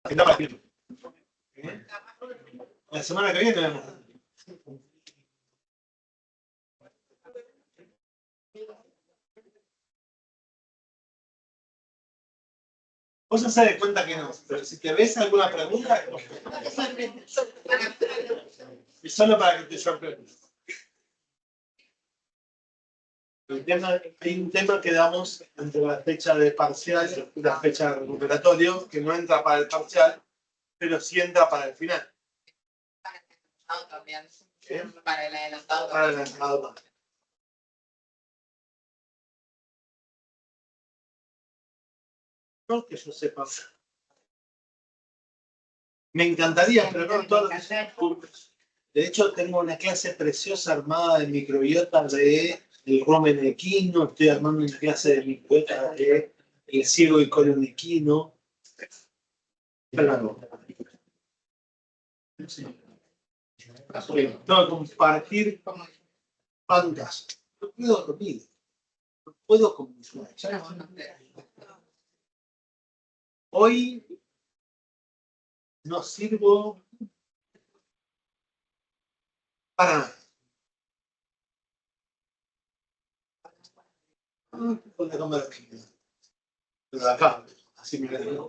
Agenda para el tiempo. La semana que viene tenemos. Vos hacés de cuenta que no, pero si te ves alguna pregunta, es solo para que te sorprendas. Hay un tema que damos entre la fecha de parcial y la fecha de recuperatorio, que no entra para el parcial, pero sí entra para el final. También. ¿Qué? Para el adelantado. Para el adelantado también. No que yo sepa. Me encantaría, pero no todos los cursos. De hecho, tengo una clase preciosa armada de microbiota de el rumen equino, estoy armando una clase de microbiota de el ciego y colon equino. Tengo que compartir pantalla. No puedo dormir. No puedo comunicar. Hoy no sirvo para nada. Con la cámara fija. Pero acá, así me quedo.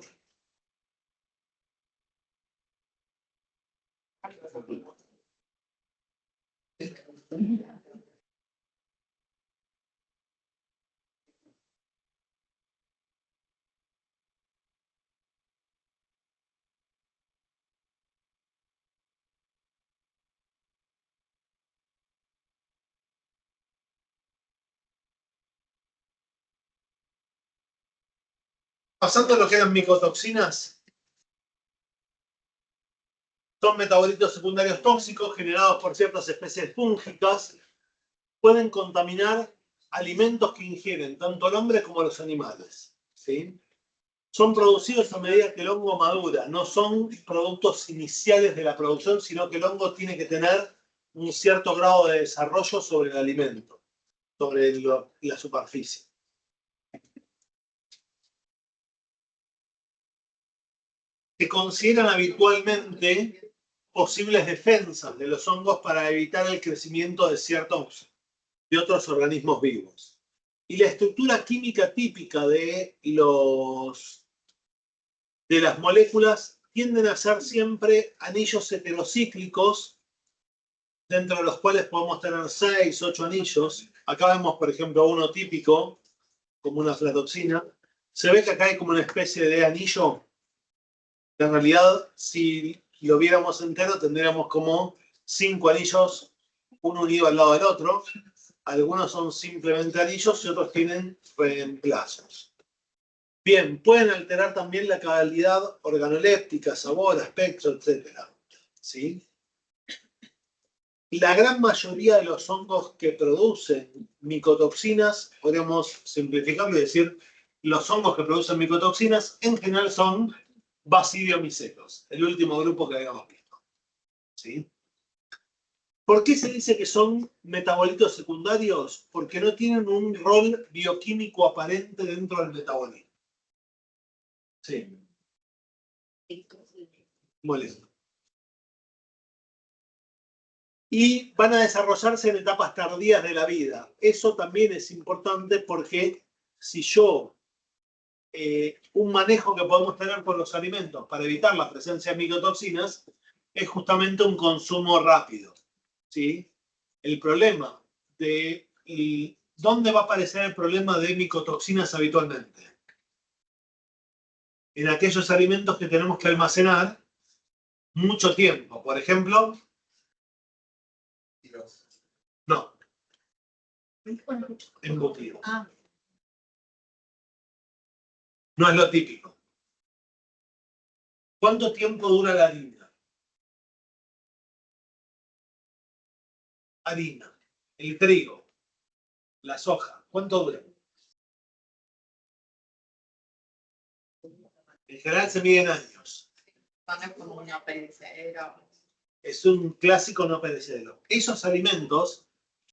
Pasando a lo que eran micotoxinas, son metabolitos secundarios tóxicos generados por ciertas especies fúngicas. Pueden contaminar alimentos que ingieren tanto el hombre como los animales. ¿Sí? Son producidos a medida que el hongo madura. No son productos iniciales de la producción, sino que el hongo tiene que tener un cierto grado de desarrollo sobre el alimento, sobre la superficie. Se consideran habitualmente posibles defensas de los hongos para evitar el crecimiento de otros organismos vivos. Y la estructura química típica de las moléculas tienden a ser siempre anillos heterocíclicos, dentro de los cuales podemos tener 6, 8 anillos. Acá vemos, por ejemplo, uno típico, como una aflatoxina. Se ve que acá hay como una especie de anillo. En realidad, si lo viéramos entero, tendríamos como 5 anillos, uno unido al lado del otro. Algunos son simplemente anillos y otros tienen reemplazos. Bien, pueden alterar también la calidad organoléptica, sabor, aspecto, etc. ¿Sí? La gran mayoría de los hongos que producen micotoxinas, podríamos simplificarlo y decir, los hongos que producen micotoxinas en general son basidiomicetos, el último grupo que habíamos visto. ¿Sí? ¿Por qué se dice que son metabolitos secundarios? Porque no tienen un rol bioquímico aparente dentro del metabolismo. Sí. Molesto. Y van a desarrollarse en etapas tardías de la vida. Eso también es importante porque si yo, un manejo que podemos tener con los alimentos para evitar la presencia de micotoxinas es justamente un consumo rápido. ¿Sí? El problema de ¿dónde va a aparecer el problema de micotoxinas habitualmente? En aquellos alimentos que tenemos que almacenar mucho tiempo. Por ejemplo, no, embutido. No es lo típico. ¿Cuánto tiempo dura la harina? Harina, el trigo, la soja, ¿cuánto dura? En general se mide en años. Es como una perecedera. Es un clásico no perecedero. Esos alimentos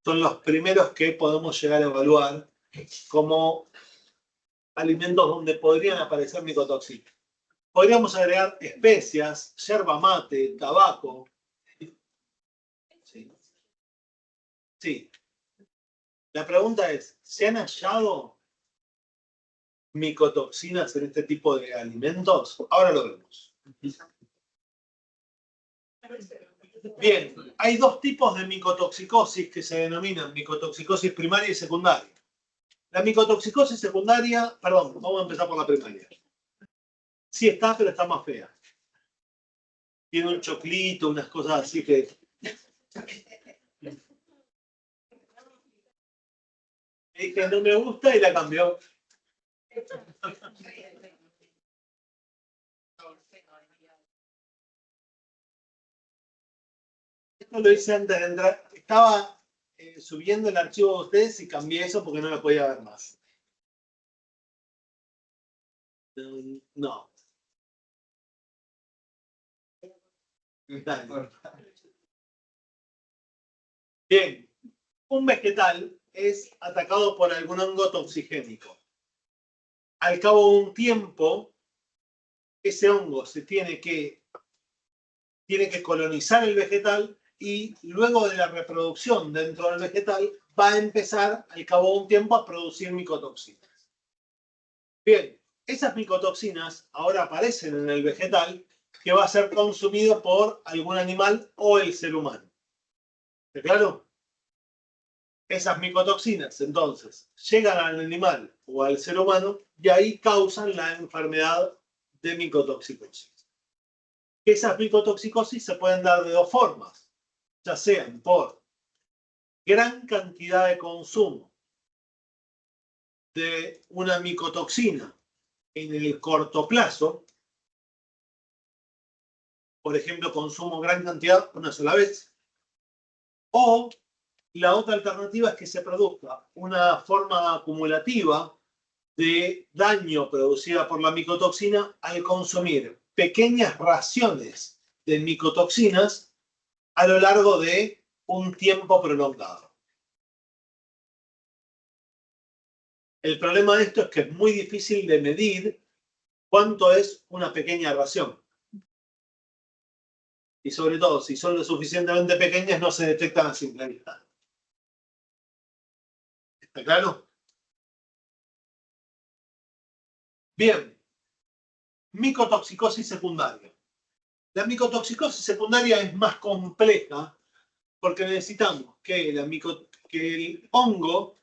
son los primeros que podemos llegar a evaluar como alimentos donde podrían aparecer micotoxinas. Podríamos agregar especias, yerba mate, tabaco. Sí. Sí. La pregunta es, ¿se han hallado micotoxinas en este tipo de alimentos? Ahora lo vemos. Bien, hay dos tipos de micotoxicosis que se denominan micotoxicosis primaria y secundaria. La micotoxicosis secundaria, perdón, vamos a empezar por la primaria. Sí está, pero está más fea. Tiene un choclito, unas cosas así que... que no me gusta y la cambió. Esto lo hice antes de entrar. Estaba subiendo el archivo de ustedes y cambié eso porque no lo podía ver más. No. Dale. Bien. Un vegetal es atacado por algún hongo toxigénico. Al cabo de un tiempo, ese hongo se tiene que colonizar el vegetal y luego de la reproducción dentro del vegetal va a empezar al cabo de un tiempo a producir micotoxinas. Bien, esas micotoxinas ahora aparecen en el vegetal que va a ser consumido por algún animal o el ser humano. ¿Está claro? Esas micotoxinas entonces llegan al animal o al ser humano y ahí causan la enfermedad de micotoxicosis. Esas micotoxicosis se pueden dar de dos formas, ya sean por gran cantidad de consumo de una micotoxina en el corto plazo, por ejemplo, consumo gran cantidad una sola vez, o la otra alternativa es que se produzca una forma acumulativa de daño producida por la micotoxina al consumir pequeñas raciones de micotoxinas a lo largo de un tiempo prolongado. El problema de esto es que es muy difícil de medir cuánto es una pequeña ración. Y sobre todo, si son lo suficientemente pequeñas, no se detectan a simple vista. ¿Está claro? Bien. Micotoxicosis secundaria. La micotoxicosis secundaria es más compleja porque necesitamos que el hongo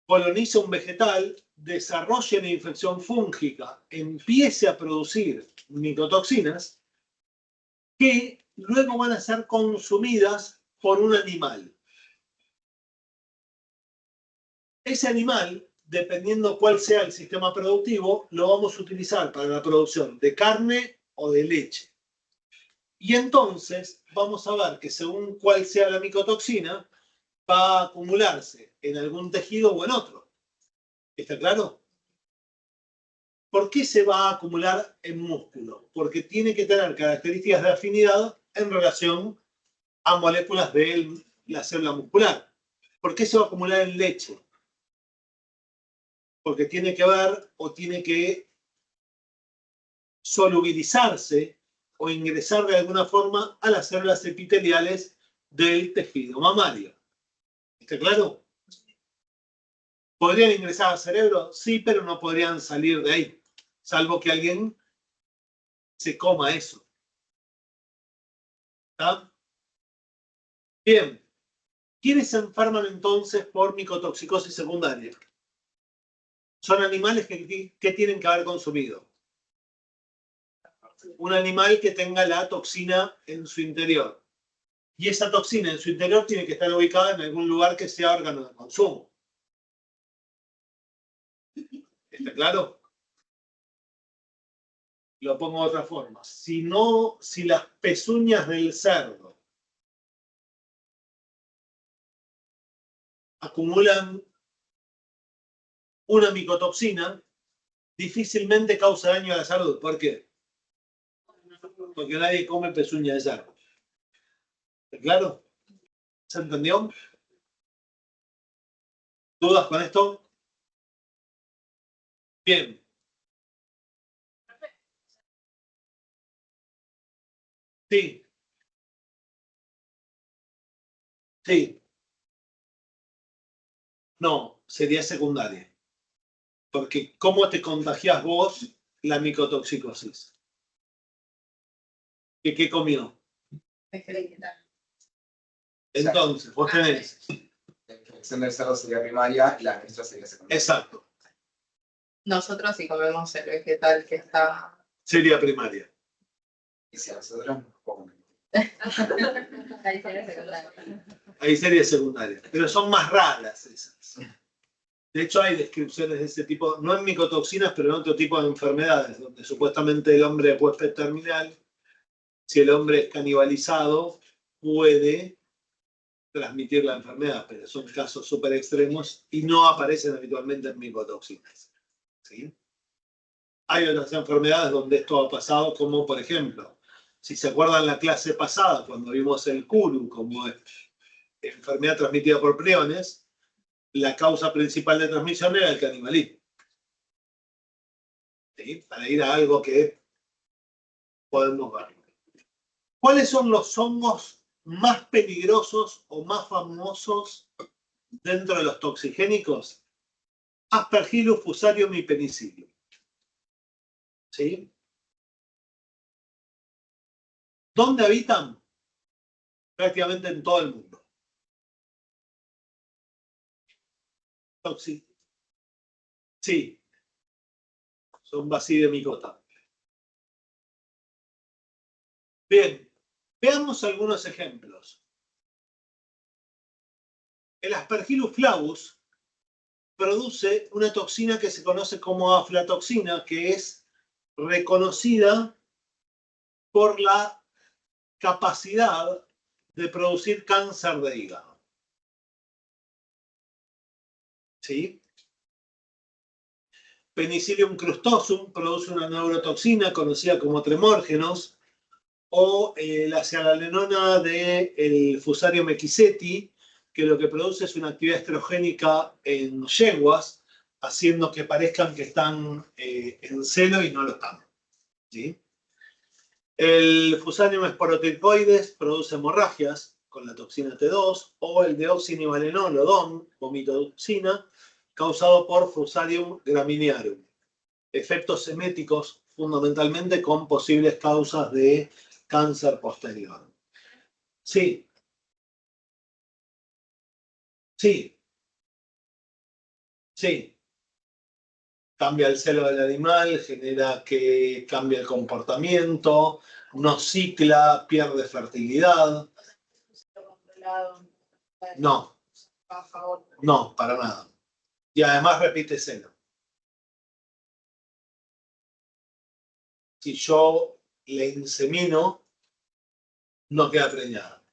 colonice un vegetal, desarrolle una infección fúngica, empiece a producir micotoxinas que luego van a ser consumidas por un animal. Ese animal, dependiendo cuál sea el sistema productivo, lo vamos a utilizar para la producción de carne o de leche. Y entonces vamos a ver que según cuál sea la micotoxina, va a acumularse en algún tejido o en otro. ¿Está claro? ¿Por qué se va a acumular en músculo? Porque tiene que tener características de afinidad en relación a moléculas de la célula muscular. ¿Por qué se va a acumular en leche? Porque tiene que ver o tiene que solubilizarse o ingresar de alguna forma a las células epiteliales del tejido mamario. ¿Está claro? ¿Podrían ingresar al cerebro? Sí, pero no podrían salir de ahí, salvo que alguien se coma eso. ¿Está? Bien. ¿Quiénes se enferman entonces por micotoxicosis secundaria? Son animales que tienen que haber consumido. Un animal que tenga la toxina en su interior. Y esa toxina en su interior tiene que estar ubicada en algún lugar que sea órgano de consumo. ¿Está claro? Lo pongo de otra forma. Si las pezuñas del cerdo acumulan una micotoxina, difícilmente causa daño a la salud. ¿Por qué? Porque nadie come pezuña de cerdo. ¿Está claro? ¿Se entendió? ¿Dudas con esto? Bien. Sí. Sí. No, sería secundaria. Porque ¿cómo te contagias vos la micotoxicosis? ¿Qué comió? Entonces, vos tenés. La infección del cerdo sería primaria y la nuestra sería secundaria. Exacto. Nosotros si comemos el vegetal que está... Sería primaria. Y si a nosotros nos comen. Ahí sería secundaria. Ahí sería secundaria. Pero son más raras esas. De hecho, hay descripciones de ese tipo, no en micotoxinas, pero en otro tipo de enfermedades, donde supuestamente el hombre es huésped terminal, si el hombre es canibalizado, puede transmitir la enfermedad, pero son casos súper extremos y no aparecen habitualmente en micotoxinas. ¿Sí? Hay otras enfermedades donde esto ha pasado, como por ejemplo, si se acuerdan la clase pasada, cuando vimos el Kuru como enfermedad transmitida por priones, la causa principal de transmisión era el canibalismo. ¿Sí? Para ir a algo que podemos ver. ¿Cuáles son los hongos más peligrosos o más famosos dentro de los toxigénicos? Aspergillus, Fusarium y Penicillium. ¿Sí? ¿Dónde habitan? Prácticamente en todo el mundo. Sí. Son basidemicota. Bien. Veamos algunos ejemplos. El Aspergillus flavus produce una toxina que se conoce como aflatoxina, que es reconocida por la capacidad de producir cáncer de hígado. ¿Sí? Penicillium crustosum produce una neurotoxina conocida como tremórgenos, o la cialenona del Fusarium equiseti, que lo que produce es una actividad estrogénica en yeguas, haciendo que parezcan que están en celo y no lo están. ¿Sí? El Fusarium esporoticoides produce hemorragias con la toxina T2, o el deoxinivalenol o DON, vomitotoxina, causado por Fusarium graminearum. Efectos eméticos fundamentalmente con posibles causas de cáncer posterior. Sí. Sí. Sí. Cambia el celo del animal, genera que cambie el comportamiento, no cicla, pierde fertilidad. No. No, para nada. Y además repite celo. Si yo le insemino, no queda preñada.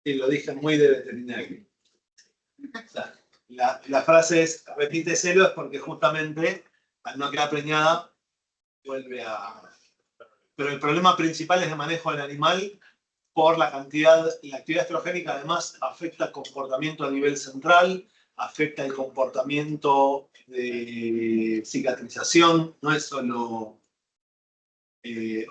Y lo dije muy de veterinario. La frase es, repite celo, es porque justamente al no quedar preñada, vuelve a... Pero el problema principal es de manejo del animal por la cantidad, la actividad estrogénica además afecta el comportamiento a nivel central, afecta el comportamiento de cicatrización, no es solo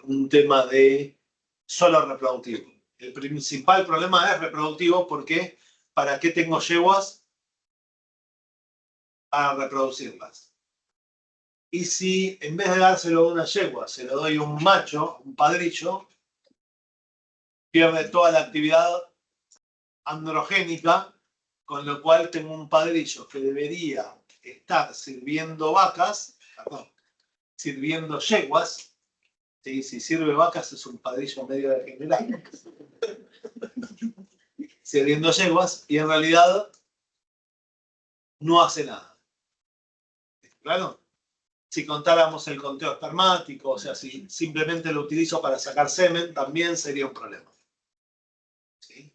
un tema de solo reproductivo. El principal problema es reproductivo porque ¿para qué tengo yeguas? Para reproducirlas. Y si en vez de dárselo a una yegua, se lo doy a un macho, un padrillo, pierde toda la actividad androgénica, con lo cual tengo un padrillo que debería estar sirviendo vacas, perdón, sirviendo yeguas. ¿Sí? Si sirve vacas es un padrillo medio degenerado. Sirviendo yeguas y en realidad no hace nada. ¿Claro? Si contáramos el conteo espermático, o sea, si simplemente lo utilizo para sacar semen, también sería un problema. ¿Sí?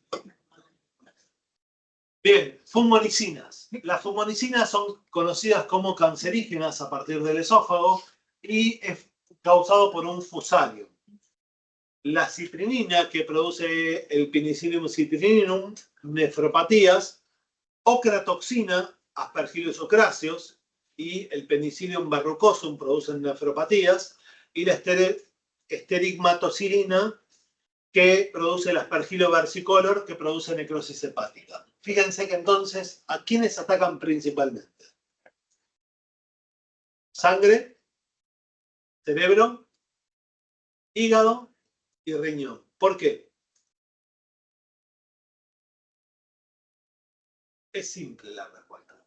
Bien, fumonicinas. Las fumonicinas son conocidas como cancerígenas a partir del esófago y es causado por un fusarium. La citrinina, que produce el Penicillium citrininum, nefropatías, ocratoxina, Aspergillus ocraceus, y el Penicillium verrucosum producen nefropatías, y la esterigmatosirina, que produce el aspergilo-versicolor, que produce necrosis hepática. Fíjense que entonces, ¿a quiénes atacan principalmente? Sangre, cerebro, hígado y riñón. ¿Por qué? Es simple la respuesta.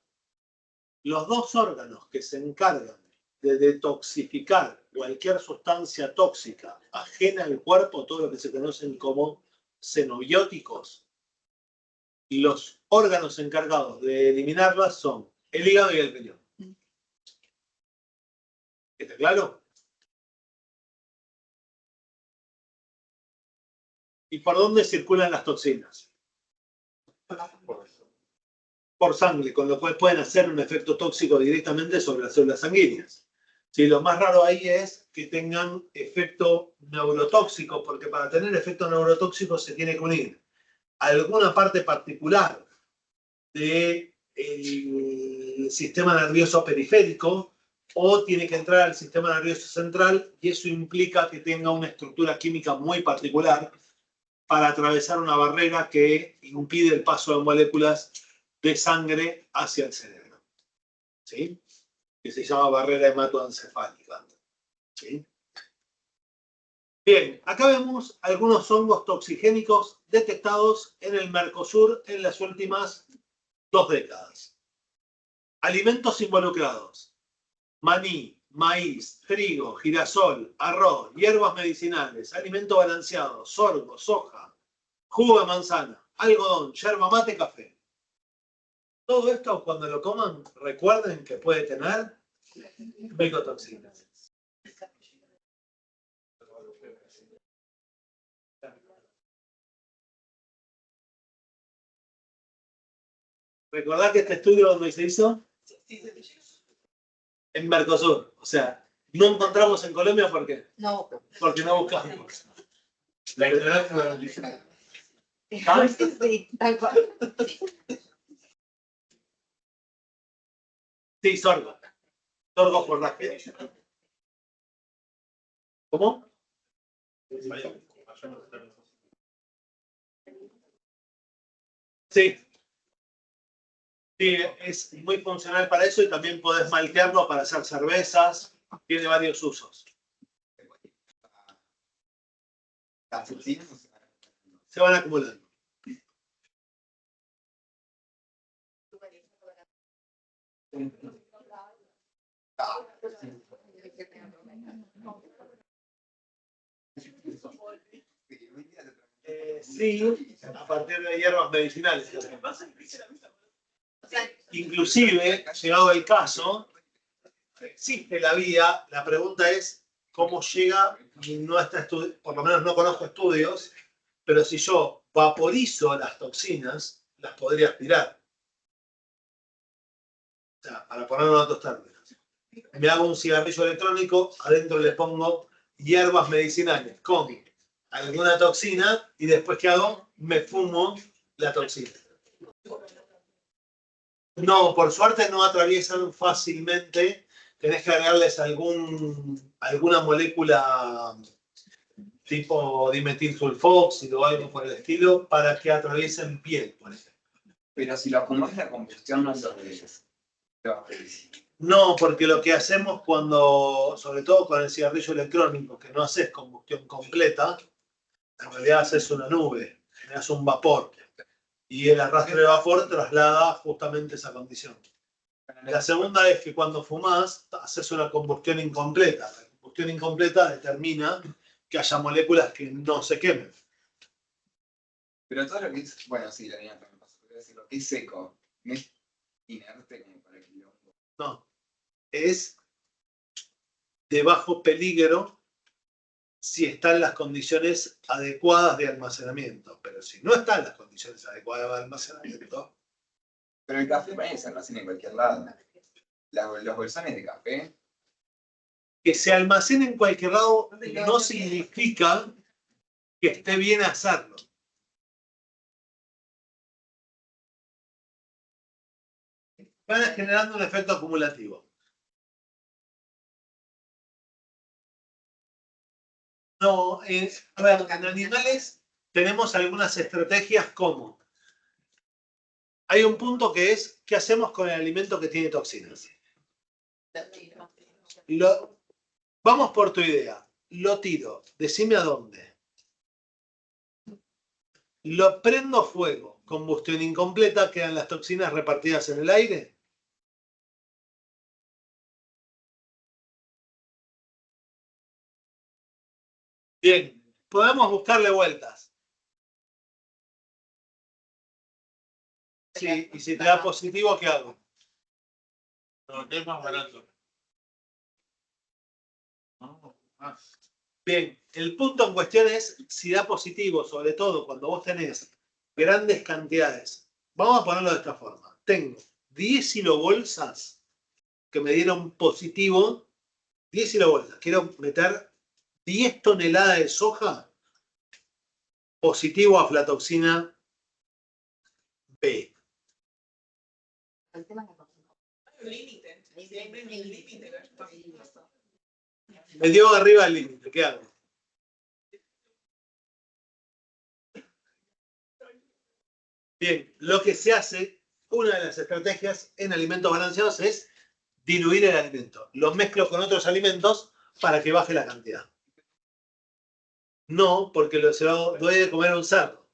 Los dos órganos que se encargan de detoxificar cualquier sustancia tóxica ajena al cuerpo, todo lo que se conocen como xenobióticos, y los órganos encargados de eliminarlas son el hígado y el riñón. ¿Está claro? ¿Y por dónde circulan las toxinas? Por sangre, con lo cual pueden hacer un efecto tóxico directamente sobre las células sanguíneas. Sí, lo más raro ahí es que tengan efecto neurotóxico, porque para tener efecto neurotóxico se tiene que unir alguna parte particular del sistema nervioso periférico o tiene que entrar al sistema nervioso central, y eso implica que tenga una estructura química muy particular para atravesar una barrera que impide el paso de moléculas de sangre hacia el cerebro, ¿sí? Que se llama barrera hematoencefálica, ¿sí? Bien, acá vemos algunos hongos toxigénicos detectados en el Mercosur en las últimas 2 décadas. Alimentos involucrados: maní, maíz, trigo, girasol, arroz, hierbas medicinales, alimento balanceado, sorgo, soja, jugo de manzana, algodón, yerba mate, café. Todo esto, cuando lo coman, recuerden que puede tener micotoxinas. Recordad que este estudio, ¿dónde se hizo? En Mercosur. O sea, no encontramos en Colombia, ¿por qué? No. Porque no buscamos. La ignorancia no nos dice nada. Sí, tal cual. Sí, sorgo. Sorgo por la fe. ¿Cómo? Sí. Sí, es muy funcional para eso y también podés maltearlo para hacer cervezas. Tiene varios usos. Las toxinas Se van acumulando. Sí, a partir de hierbas medicinales. Inclusive, llegado el caso, existe la vía. La pregunta es cómo llega, y no está por lo menos no conozco estudios, pero si yo vaporizo las toxinas, las podría aspirar. O sea, para ponerlo en otros términos. Me hago un cigarrillo electrónico, adentro le pongo hierbas medicinales con alguna toxina y después ¿qué hago? Me fumo la toxina. No, por suerte no atraviesan fácilmente. Tenés que agregarles alguna molécula tipo dimetilsulfóxido o algo por el estilo para que atraviesen piel, por ejemplo. Pero si lo fumas, la combustión no se realiza. No, porque lo que hacemos cuando, sobre todo con el cigarrillo electrónico, que no haces combustión completa, en realidad haces una nube, generas un vapor. Y el arrastre de vapor traslada justamente esa condición. La segunda es que cuando fumás, haces una combustión incompleta. La combustión incompleta determina que haya moléculas que no se quemen. Pero todo lo que es, bueno, sí, la niña también pasa, pero decir, lo que es seco, no es inerte como para el quilombo. No, es de bajo peligro si están las condiciones adecuadas de almacenamiento. Pero si no están las condiciones adecuadas de almacenamiento... Pero el café para se almacena en cualquier lado. Los bolsones de café. Que se almacene en cualquier lado no significa que esté bien hacerlo. Van generando un efecto acumulativo. No, a ver, en animales tenemos algunas estrategias como. Hay un punto que es, ¿qué hacemos con el alimento que tiene toxinas? Vamos por tu idea. Lo tiro. Decime a dónde. Lo prendo fuego. Combustión incompleta. Quedan las toxinas repartidas en el aire. Bien. Podemos buscarle vueltas. Sí, y si te da positivo, ¿qué hago? No, es más barato. Bien, el punto en cuestión es si da positivo, sobre todo cuando vos tenés grandes cantidades. Vamos a ponerlo de esta forma. Tengo 10 kilobolsas que me dieron positivo, 10 kilobolsas. Quiero meter 10 toneladas de soja positivo a aflatoxina B. El tema es Un límite. Siempre hay un límite. Me dio arriba el límite, ¿qué hago? Bien, lo que se hace, una de las estrategias en alimentos balanceados es diluir el alimento. Los mezclo con otros alimentos para que baje la cantidad. No, porque se lo doy de comer a un cerdo.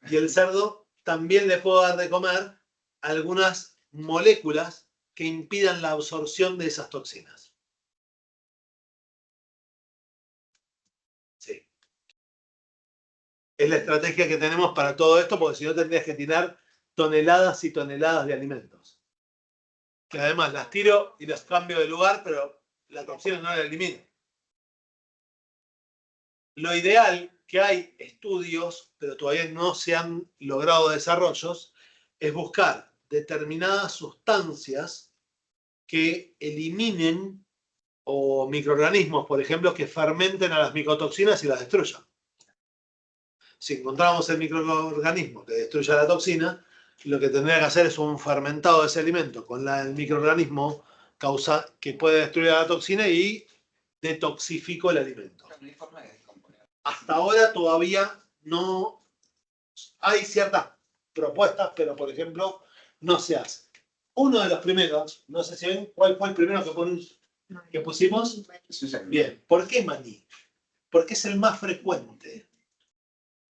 Y el cerdo también le puedo dar de comer algunas moléculas que impidan la absorción de esas toxinas. Sí. Es la estrategia que tenemos para todo esto, porque si no tendrías que tirar toneladas y toneladas de alimentos. Que además las tiro y las cambio de lugar, pero la toxina no la elimino. Lo ideal, que hay estudios, pero todavía no se han logrado desarrollos, es buscar determinadas sustancias que eliminen o microorganismos, por ejemplo, que fermenten a las micotoxinas y las destruyan. Si encontramos el microorganismo que destruya la toxina, lo que tendría que hacer es un fermentado de ese alimento con el microorganismo que puede destruir la toxina y detoxifico el alimento. No hay forma de descomponer. Hasta ahora todavía no hay ciertas propuestas, pero por ejemplo no se hace. Uno de los primeros, no sé si ven cuál fue el primero que pusimos. Bien, ¿por qué maní? Porque es el más frecuente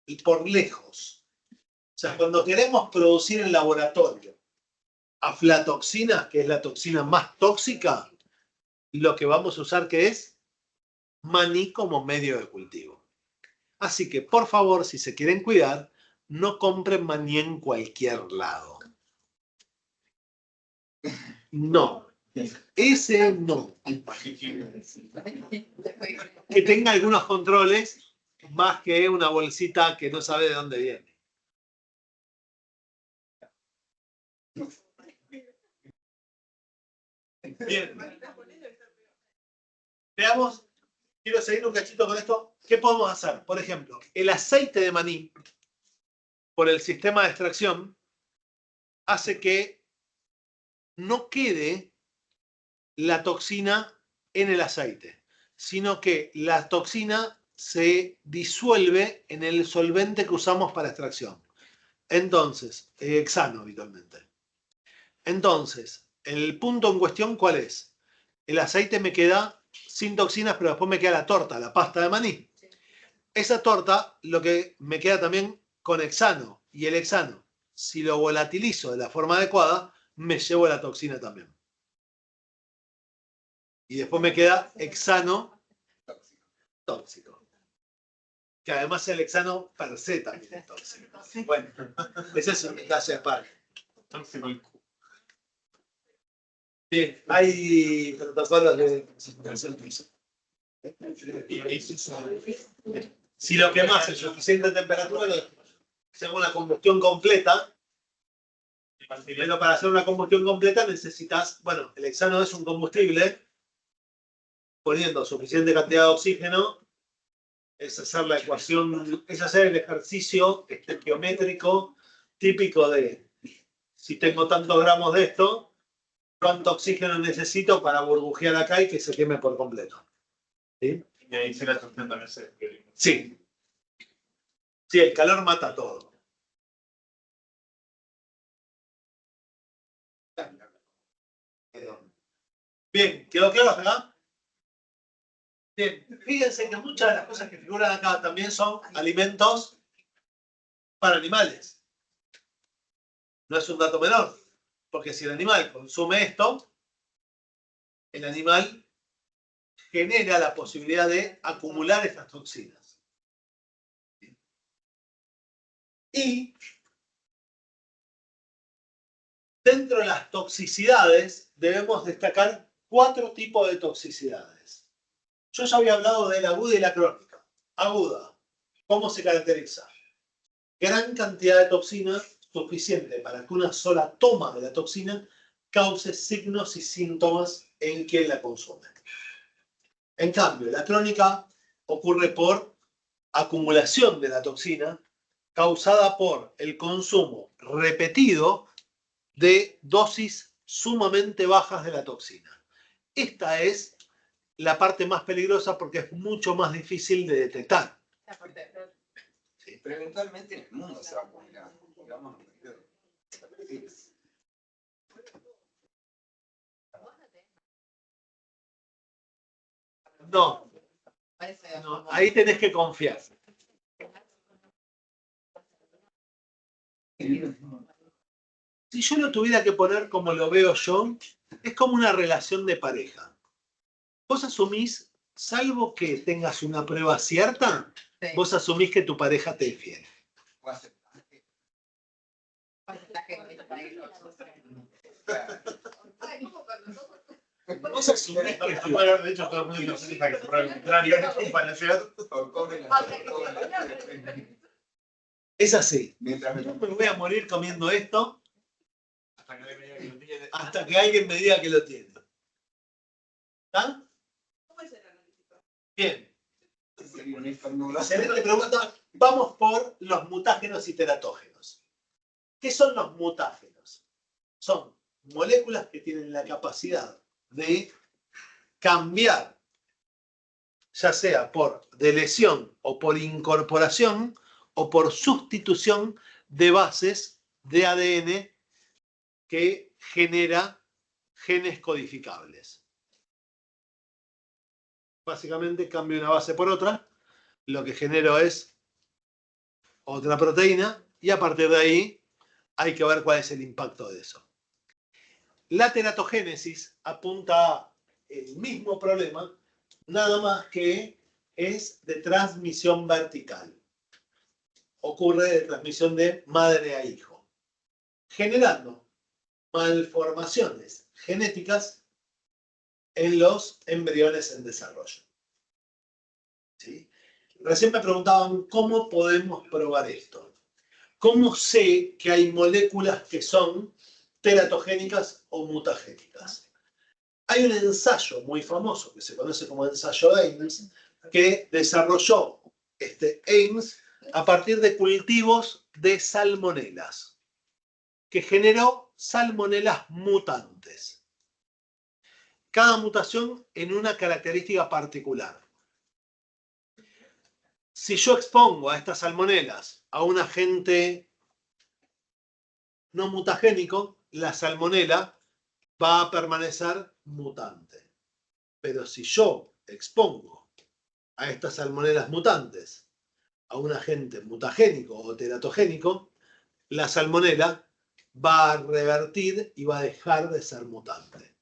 y por lejos. O sea, cuando queremos producir en laboratorio aflatoxina, que es la toxina más tóxica, lo que vamos a usar que es maní como medio de cultivo. Así que, por favor, si se quieren cuidar, no compren maní en cualquier lado. No. Ese no. Que tenga algunos controles, más que una bolsita que no sabe de dónde viene. Bien. Veamos, quiero seguir un cachito con esto. ¿Qué podemos hacer? Por ejemplo, el aceite de maní, por el sistema de extracción, hace que no quede la toxina en el aceite, sino que la toxina se disuelve en el solvente que usamos para extracción. Entonces, hexano habitualmente. Entonces, el punto en cuestión, ¿cuál es? El aceite me queda sin toxinas, pero después me queda la torta, la pasta de maní. Esa torta, lo que me queda también con hexano. Y el hexano, si lo volatilizo de la forma adecuada, me llevo la toxina también. Y después me queda hexano tóxico. Que además el hexano per se también es tóxico. Bueno, ese es un detalle aparte. Bien, hay protocolos de... Si lo quemas en suficiente temperatura, se hace una combustión completa. Pero para hacer una combustión completa necesitas, bueno, el hexano es un combustible, poniendo suficiente cantidad de oxígeno, es hacer la ecuación, es hacer el ejercicio geométrico típico de si tengo tantos gramos de esto, cuánto oxígeno necesito para burbujear acá y que se queme por completo. ¿Sí? Y ahí se la toxina también se. Sí. Sí, el calor mata todo. Bien, ¿quedó claro hasta acá? Bien, fíjense que muchas de las cosas que figuran acá también son alimentos para animales. No es un dato menor, porque si el animal consume esto, el animal genera la posibilidad de acumular estas toxinas. Y dentro de las toxicidades debemos destacar 4 tipos de toxicidades. Yo ya había hablado de la aguda y la crónica. Aguda, ¿cómo se caracteriza? Gran cantidad de toxina suficiente para que una sola toma de la toxina cause signos y síntomas en quien la consume. En cambio, la crónica ocurre por acumulación de la toxina causada por el consumo repetido de dosis sumamente bajas de la toxina. Esta es la parte más peligrosa porque es mucho más difícil de detectar. Pero eventualmente en el mundo se va a acumular. Digamos, No, no, ahí tenés que confiar. Si yo lo tuviera que poner como lo veo yo, es como una relación de pareja. Vos asumís, salvo que tengas una prueba cierta, Sí. vos asumís que tu pareja te es fiel. Vos asumís que tu pareja, de hecho, todo el mundo se fija que por el contrario, no es comparación. Es así. Mientras Yo me voy a morir comiendo esto Hasta que me diga que lo tiene. hasta que alguien me diga que lo tiene. ¿Está? ¿Cómo es el analítico? Bien. sería un estornudo. Excelente pregunta. Vamos por los mutágenos y teratógenos. ¿Qué son los mutágenos? Son moléculas que tienen la capacidad de cambiar, ya sea por delesión o por incorporación o por sustitución de bases de ADN que genera genes codificables. Básicamente cambio una base por otra, lo que genero es otra proteína y a partir de ahí hay que ver cuál es el impacto de eso. La teratogénesis apunta a el mismo problema, nada más que es de transmisión vertical. Ocurre de transmisión de madre a hijo, generando malformaciones genéticas en los embriones en desarrollo. ¿Sí? Recién me preguntaban cómo podemos probar esto. ¿Cómo sé que hay moléculas que son teratogénicas o mutagénicas? Hay un ensayo muy famoso que se conoce como ensayo Ames que desarrolló Ames a partir de cultivos de salmonelas, que generó salmonelas mutantes. Cada mutación en una característica particular. Si yo expongo a estas salmonelas a un agente no mutagénico, la salmonela va a permanecer mutante. Pero si yo expongo a estas salmonelas mutantes a un agente mutagénico o teratogénico, la salmonela va a revertir y va a dejar de ser mutante.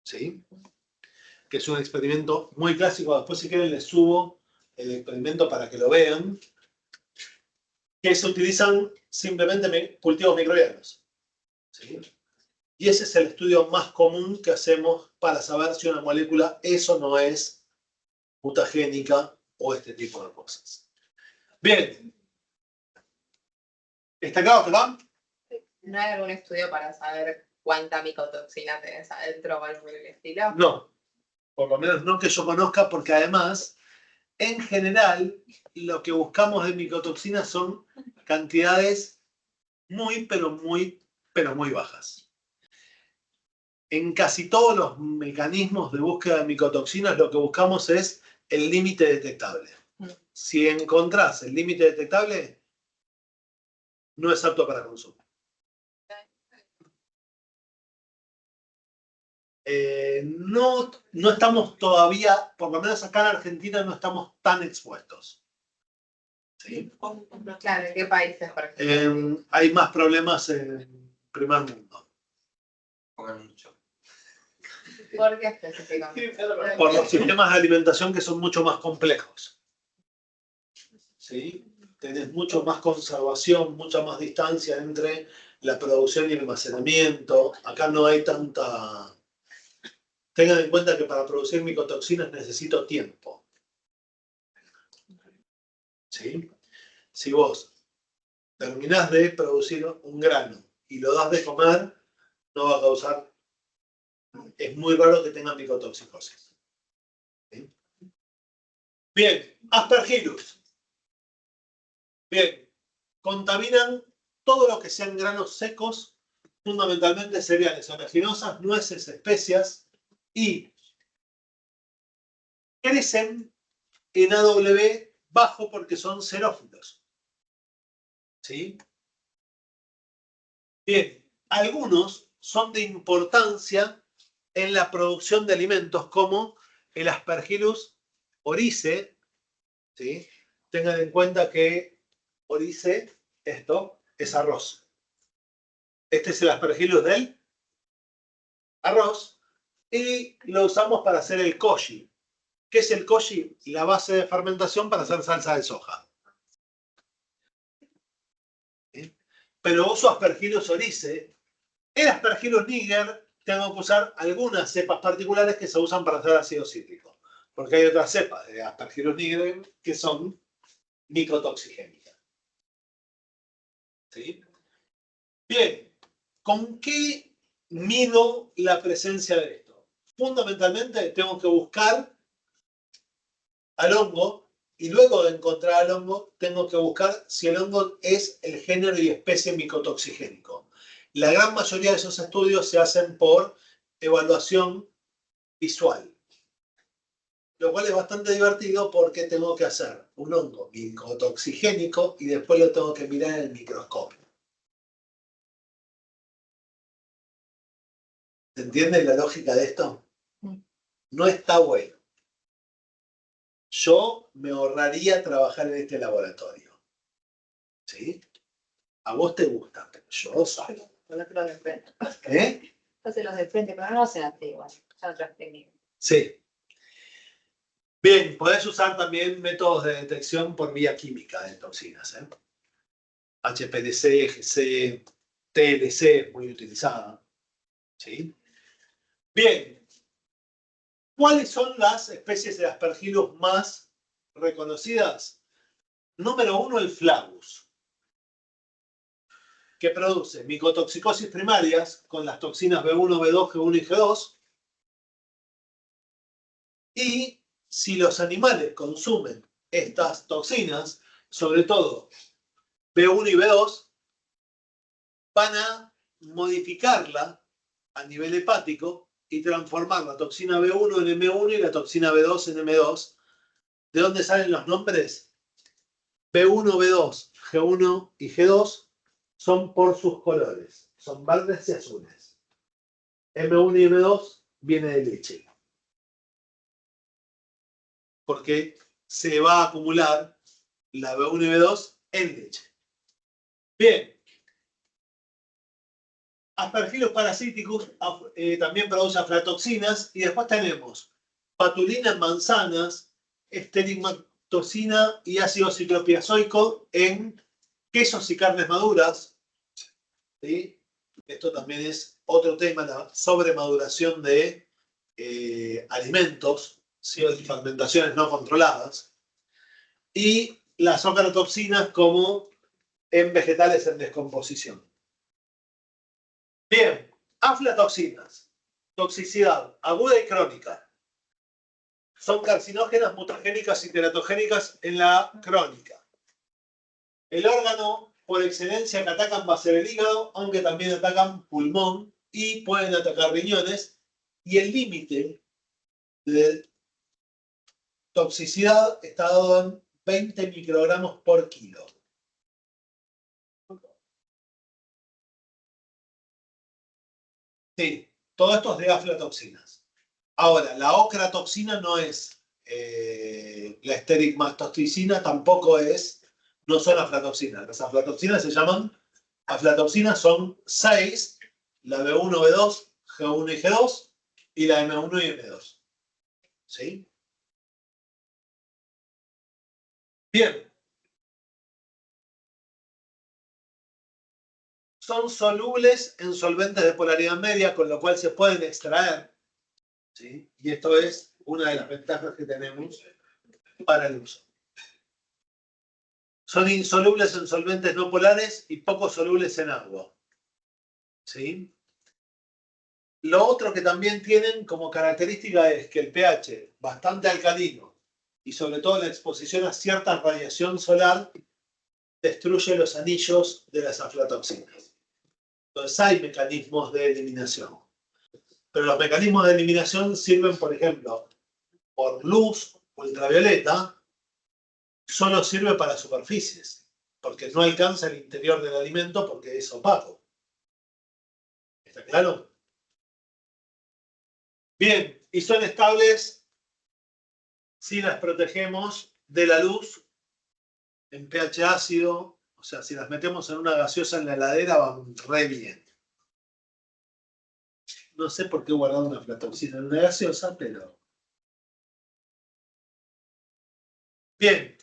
¿Sí? Que es un experimento muy clásico. Después, si quieren, les subo el experimento para que lo vean. Que se utilizan simplemente cultivos microbianos. ¿Sí? Y ese es el estudio más común que hacemos para saber si una molécula es o no es mutagénica o este tipo de cosas. Bien. ¿Está claro que va? ¿No hay algún estudio para saber cuánta micotoxina tenés adentro o algo por el estilo? No. Por lo menos no que yo conozca, porque además, en general, lo que buscamos de micotoxinas son cantidades muy, pero muy bajas. En casi todos los mecanismos de búsqueda de micotoxinas lo que buscamos es el límite detectable. Si encontrás el límite detectable, no es apto para consumo. No estamos todavía, por lo menos acá en Argentina, no estamos tan expuestos. ¿Sí? Claro, ¿en qué países, por ejemplo? Hay más problemas en primer mundo. Comen mucho. ¿Por qué específicamente? Por los sistemas de alimentación que son mucho más complejos. ¿Sí? Tenés mucho más conservación, mucha más distancia entre la producción y el almacenamiento. Acá no hay tanta... Tengan en cuenta que para producir micotoxinas necesito tiempo. ¿Sí? Si vos terminás de producir un grano y lo das de comer, no va a causar... Es muy raro que tenga micotoxicosis. ¿Sí? Bien, Aspergillus. Bien, contaminan todo lo que sean granos secos, fundamentalmente cereales, oleaginosas, nueces, especias, y crecen en AW bajo porque son xerófilos. ¿Sí? Bien, algunos son de importancia en la producción de alimentos como el Aspergillus oryzae. ¿Sí? Tengan en cuenta que oryzae, esto es arroz. Este es el Aspergillus del arroz y lo usamos para hacer el koji. ¿Qué es el koji? La base de fermentación para hacer salsa de soja. ¿Sí? Pero uso Aspergillus oryzae. El Aspergillus niger tengo que usar algunas cepas particulares que se usan para hacer ácido cítrico. Porque hay otras cepas de Aspergillus niger que son micotoxigénicas. ¿Sí? Bien, ¿con qué mido la presencia de esto? Fundamentalmente tengo que buscar al hongo y luego de encontrar al hongo tengo que buscar si el hongo es el género y especie micotoxigénico. La gran mayoría de esos estudios se hacen por evaluación visual, lo cual es bastante divertido porque tengo que hacer un hongo micotoxigénico y después lo tengo que mirar en el microscopio. ¿Se entiende la lógica de esto? No está bueno. Yo me ahorraría trabajar en este laboratorio. ¿Sí? A vos te gusta, pero yo soy. Los otros de frente. ¿Eh? Entonces los de frente, pero no se hace igual. Son otras técnicas. Sí. Bien, podés usar también métodos de detección por vía química de toxinas. HPLC, GC, TLC es muy utilizada. ¿Sí? Bien. ¿Cuáles son las especies de Aspergillus más reconocidas? Número 1, el Flavus, que produce micotoxicosis primarias con las toxinas B1, B2, G1 y G2. Y si los animales consumen estas toxinas, sobre todo B1 y B2, van a modificarla a nivel hepático y transformar la toxina B1 en M1 y la toxina B2 en M2. ¿De dónde salen los nombres? B1, B2, G1 y G2 son por sus colores. Son verdes y azules. M1 y M2 viene de leche. Porque se va a acumular la B1 y B2 en leche. Bien. Aspergillus parasiticus también produce aflatoxinas y después tenemos patulina en manzanas, esterigmatoxina y ácido ciclopiazoico en quesos y carnes maduras. ¿Sí? Esto también es otro tema, la sobremaduración de alimentos, ¿sí? O fermentaciones no controladas. Y las ocratoxinas como en vegetales en descomposición. Bien, aflatoxinas, toxicidad aguda y crónica. Son carcinógenas, mutagénicas y teratogénicas en la crónica. El órgano por excelencia que atacan va a ser el hígado, aunque también atacan pulmón y pueden atacar riñones. Y el límite de toxicidad está dado en 20 microgramos por kilo. Sí, todo esto es de aflatoxinas. Ahora, la ocratoxina no es la esterigmastoxicina, tampoco es, no son aflatoxinas. Las aflatoxinas se llaman, aflatoxinas son 6, la B1, B2, G1 y G2, y la M1 y M2. ¿Sí? Bien. Son solubles en solventes de polaridad media, con lo cual se pueden extraer. ¿Sí? Y esto es una de las ventajas que tenemos para el uso. Son insolubles en solventes no polares y poco solubles en agua. ¿Sí? Lo otro que también tienen como característica es que el pH bastante alcalino y sobre todo la exposición a cierta radiación solar destruye los anillos de las aflatoxinas. Entonces hay mecanismos de eliminación. Pero los mecanismos de eliminación sirven, por ejemplo, por luz ultravioleta, solo sirve para superficies, porque no alcanza el interior del alimento porque es opaco. ¿Está claro? Bien, y son estables si las protegemos de la luz en pH ácido, o sea, si las metemos en una gaseosa en la heladera van re bien. No sé por qué he guardado una aflatoxina en una gaseosa, pero... Bien,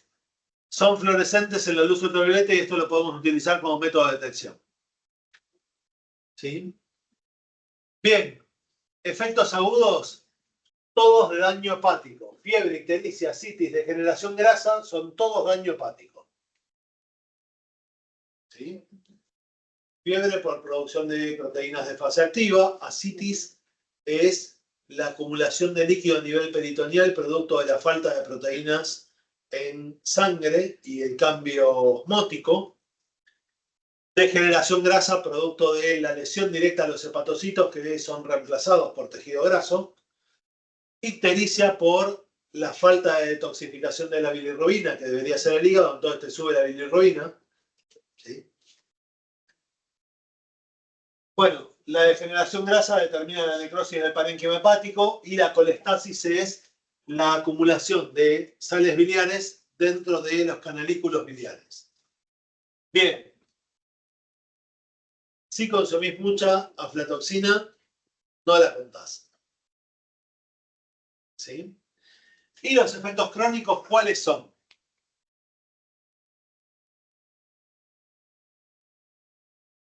son fluorescentes en la luz ultravioleta y esto lo podemos utilizar como método de detección. ¿Sí? Bien, efectos agudos, todos de daño hepático. Fiebre, ictericia, citis, degeneración grasa, son todos daño hepático. ¿Sí? Fiebre por producción de proteínas de fase activa. Ascitis es la acumulación de líquido a nivel peritoneal producto de la falta de proteínas en sangre y el cambio osmótico. Degeneración grasa producto de la lesión directa a los hepatocitos que son reemplazados por tejido graso. Ictericia por la falta de detoxificación de la bilirrubina, que debería ser el hígado, entonces te sube la bilirrubina. ¿Sí? Bueno, la degeneración grasa determina la necrosis del parénquima hepático y la colestasis es la acumulación de sales biliares dentro de los canalículos biliares. Bien. Si consumís mucha aflatoxina, no la contás. ¿Sí? ¿Y los efectos crónicos cuáles son?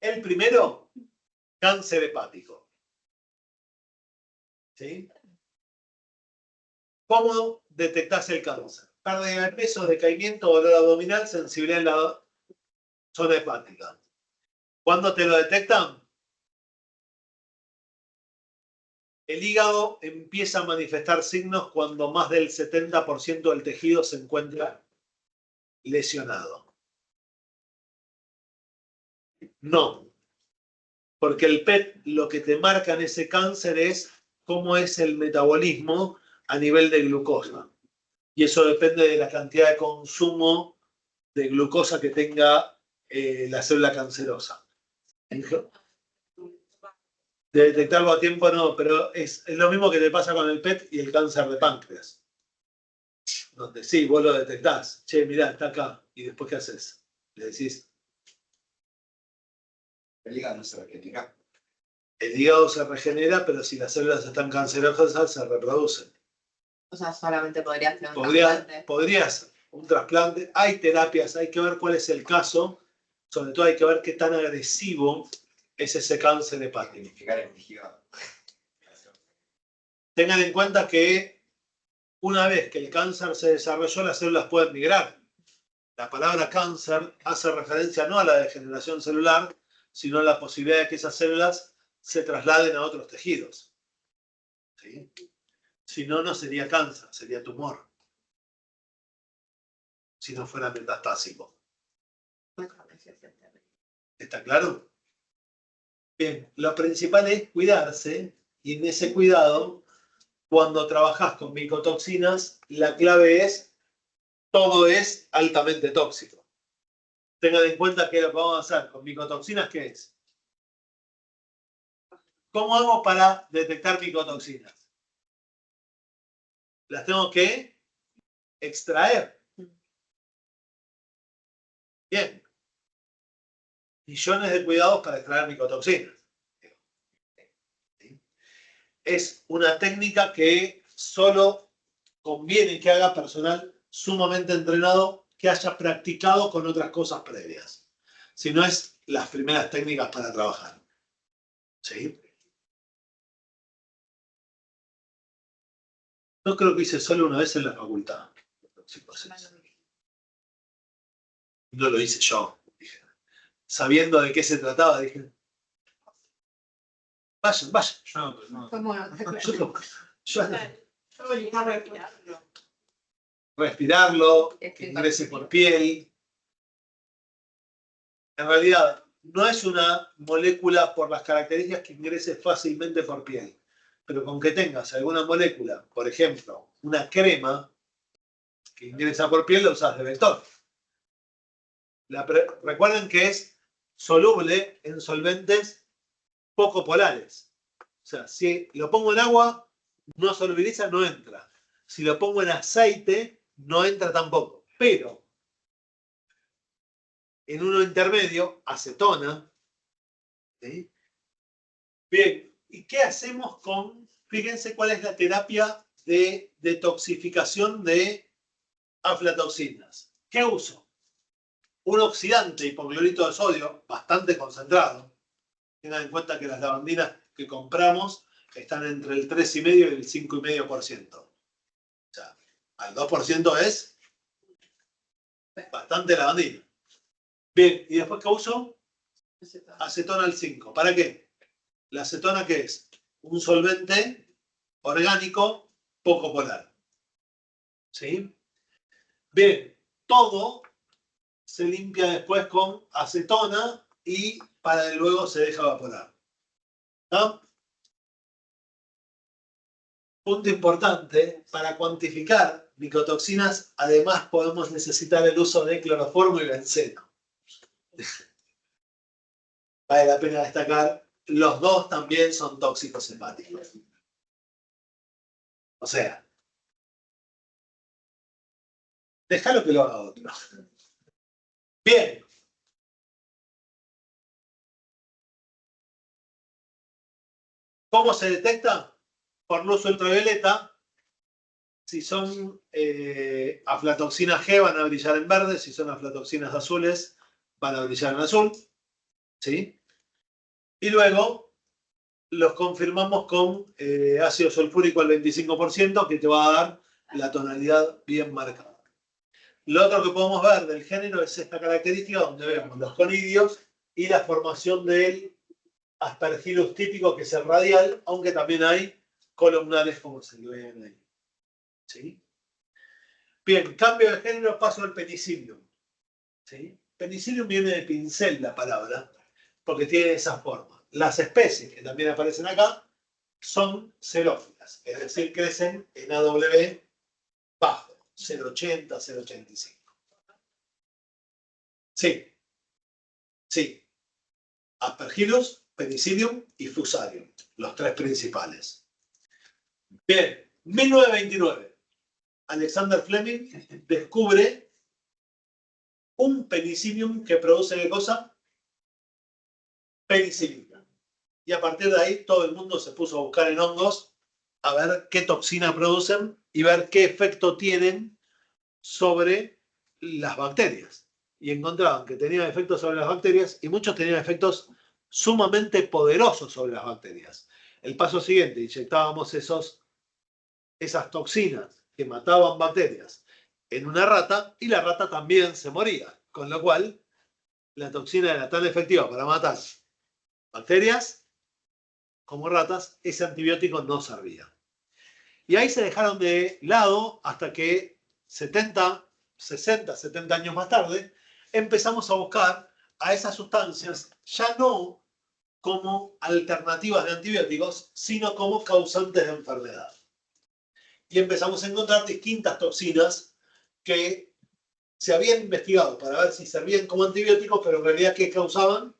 El primero, cáncer hepático. ¿Sí? ¿Cómo detectás el cáncer? Pérdida de peso, decaimiento, dolor abdominal, sensibilidad en la zona hepática. ¿Cuándo te lo detectan? El hígado empieza a manifestar signos cuando más del 70% del tejido se encuentra lesionado. No, porque el PET lo que te marca en ese cáncer es cómo es el metabolismo a nivel de glucosa. Y eso depende de la cantidad de consumo de glucosa que tenga la célula cancerosa. De detectarlo a tiempo no, pero es lo mismo que te pasa con el PET y el cáncer de páncreas. Donde sí, vos lo detectás. Che, mirá, está acá. ¿Y después qué haces? Le decís. El hígado no se regenera. El hígado se regenera, pero si las células están cancerosas, se reproducen. O sea, solamente podría hacer un trasplante. Podrías un trasplante. Hay terapias, hay que ver cuál es el caso. Sobre todo hay que ver qué tan agresivo es ese cáncer hepático. Identificar el hígado. Tengan en cuenta que una vez que el cáncer se desarrolló, las células pueden migrar. La palabra cáncer hace referencia no a la degeneración celular, sino a la posibilidad de que esas células se trasladen a otros tejidos. ¿Sí? Si no, no sería cáncer, sería tumor. Si no fuera metastásico. ¿Está claro? Bien, lo principal es cuidarse y en ese cuidado, cuando trabajás con micotoxinas, la clave es todo es altamente tóxico. Tengan en cuenta que lo que vamos a hacer con micotoxinas, ¿qué es? ¿Cómo hago para detectar micotoxinas? Las tengo que extraer. Bien. Millones de cuidados para extraer micotoxinas. Es una técnica que solo conviene que haga personal sumamente entrenado que haya practicado con otras cosas previas. Si no es las primeras técnicas para trabajar. ¿Sí? Yo creo que hice solo una vez en la facultad. No lo hice yo. Dije. Sabiendo de qué se trataba, dije, vayan, vayan. ¿Cómo no? Yo no. Yo venía a respirarlo. Respirarlo, que ingrese por piel. En realidad, no es una molécula por las características que ingrese fácilmente por piel. Pero con que tengas alguna molécula, por ejemplo, una crema que ingresa por piel, la usas de vector. Recuerden que es soluble en solventes poco polares. O sea, si lo pongo en agua, no solubiliza, no entra. Si lo pongo en aceite, no entra tampoco. Pero en uno intermedio, acetona. ¿Sí? Bien, ¿y qué hacemos con, fíjense cuál es la terapia de detoxificación de aflatoxinas? ¿Qué uso? Un oxidante hipoclorito de sodio bastante concentrado. Tengan en cuenta que las lavandinas que compramos están entre el 3,5 y el 5,5%. O sea, al 2% es bastante lavandina. Bien, ¿y después qué uso? Acetona al 5. ¿Para qué? La acetona, ¿qué es? Un solvente orgánico poco polar. ¿Sí? Bien, todo se limpia después con acetona y para luego se deja evaporar. ¿No? Punto importante, para cuantificar micotoxinas, además podemos necesitar el uso de cloroformo y benceno. Vale la pena destacar, los dos también son tóxicos hepáticos. O sea, déjalo que lo haga otro. Bien. ¿Cómo se detecta? Por luz ultravioleta. Si son aflatoxinas G van a brillar en verde, si son aflatoxinas azules van a brillar en azul. ¿Sí? Y luego los confirmamos con ácido sulfúrico al 25% que te va a dar la tonalidad bien marcada. Lo otro que podemos ver del género es esta característica donde vemos los conidios y la formación del Aspergillus típico, que es el radial, aunque también hay columnares como se lo ven ahí. ¿Sí? Bien, cambio de género, paso al penicillium. ¿Sí? Penicillium viene de pincel la palabra, porque tiene esa forma. Las especies que también aparecen acá son xerófilas, es decir, crecen en AW bajo, 0,80, 0,85. Sí, sí. Aspergillus, Penicillium y Fusarium, los tres principales. Bien, 1929. Alexander Fleming descubre un penicillium que produce ¿qué cosa? Penicilina. Y a partir de ahí todo el mundo se puso a buscar en hongos a ver qué toxina producen y ver qué efecto tienen sobre las bacterias. Y encontraban que tenían efectos sobre las bacterias y muchos tenían efectos sumamente poderosos sobre las bacterias. El paso siguiente, inyectábamos esas toxinas que mataban bacterias en una rata y la rata también se moría. Con lo cual, la toxina era tan efectiva para matar bacterias como ratas, ese antibiótico no servía. Y ahí se dejaron de lado hasta que 60, 70 años más tarde, empezamos a buscar a esas sustancias, ya no como alternativas de antibióticos, sino como causantes de enfermedad. Y empezamos a encontrar distintas toxinas que se habían investigado para ver si servían como antibióticos, pero en realidad, ¿qué causaban?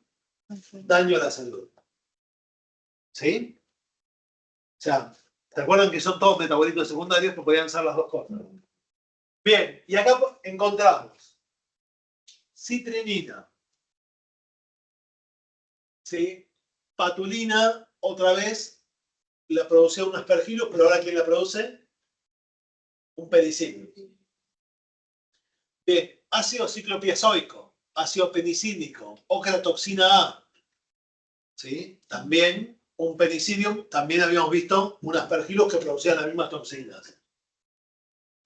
Daño a la salud. ¿Sí? O sea, ¿te acuerdan que son todos metabolitos secundarios que podían ser las dos cosas? Bien, y acá encontramos citrinina, ¿sí? Patulina, otra vez, la producía un aspergillus, pero ahora ¿quién la produce? Un penicilio. Bien, ácido ciclopiezoico, ácido penicílico, ocratoxina A, ¿sí? También un penicillium, también habíamos visto un aspergillus que producían las mismas toxinas.